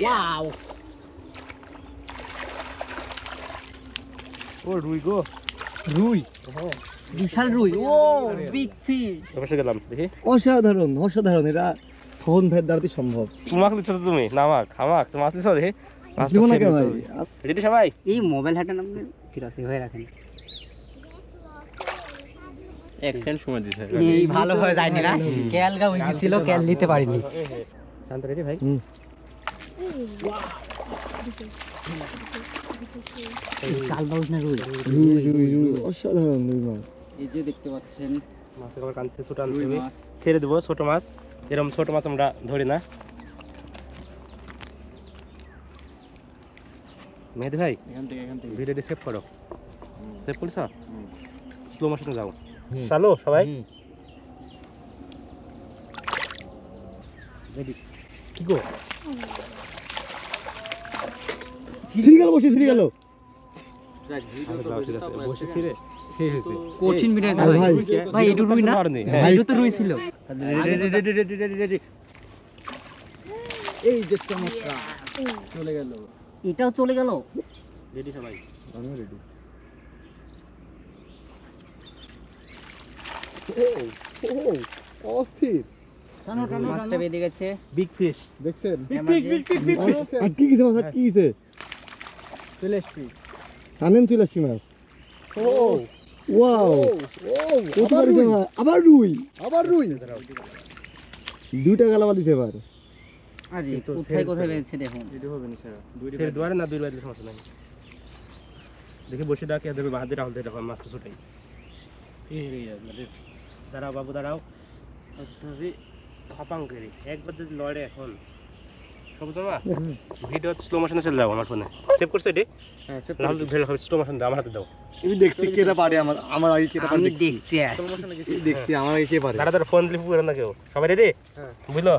Wow oh রুই গো, রুই বিশাল রুই ও বিগ ফিশ বসে গেলাম দেখি। অসাধারণ অসাধারণ, এটা ফোন ভেদ দ্বারাই সম্ভব। তোমাকে লিখছো তুমি নামাক হামাক তো মাছ লিখছো দেখি। লিখবো না কেন ভাই? রেডি সবাই? এই মোবাইল হাতে নাম ঠিক আছে হয়ে রাখেন। এক্সেল সময় দিছে। এই ভালো হয়ে যায়নি না, ক্যালগা হয়ে গিয়েছিল, ক্যাল নিতে পারিনি। শান্ত রেডি ভাই? কাল বাউস না রুই রুই রুই রুই অসাধারণ রুই মাছ। এই যে দেখতে পাচ্ছেন মাছের আবার কানতে ছোট আনতে হবে, ছেড়ে দেবো ছোট মাছ। এরকম ছোট মাছ আমরা ধরি না। মেহেদি ভাই এখান থেকে ভিডিওটি সেভ করো। সেভ করছ? স্লো মোশনে যাও। চালো সবাই রেডি? কি গো ছিঁড়ে গেল, বসে ছিঁড়ে গেল। ঠিক আছে বসে ছিড়ে সেই হয়েছে কঠিন ভিডিও আরে ভাই, ভাই এটা রুই না, হ্যাঁ এটা তো রুই ছিল। রেডি এই যে চমৎকার চলে গেল, এটাও চলে গেল। রেডি সবাই? আমি রেডি। ও অস্থির, টানো টানো মাছটা বেঁধে গেছে। বিগ ফিশ দেখছেন? আমাদের আর কি কিছু মাছ, আর কি কিছু চলে এসছি। টানেন চলে আসছি মাছ। ও ওয়াও, আবার রুই, আবার রুই, আবার রুই। দুইটা গালাবা দিছে এবার। আরে কিন্তু কোথায় কোথায় বেঁধেছে দেখুন। ফের দুয়ারে না দুই বাইরে সমস্যা নাই। দেখি বসে ডাকে দেবে বাহাদুর রাহুল দেখো মাছটা ছোটাই। দাঁড়াও বাবু দাঁড়াও, তবে খপাং করি একবার যদি লড়ে এখন সবুজমা ভিডিও স্লো মোশনে চলে যাবো আমার ফোনে। সেভ করছো এটি? হ্যাঁ রাহুল ভিডিও হবে স্লো মোশন দাও, আমার হাতে দাও। আমি দেখছি কেটা পারে, আমার আগে কেটা পারে আমি দেখছি। দেখছি দেখছি আমার আগে কে পারে। দাঁড়া দাঁড়া ফোন লিফু করে না কেউ। সবাই রেডি? বুঝলো?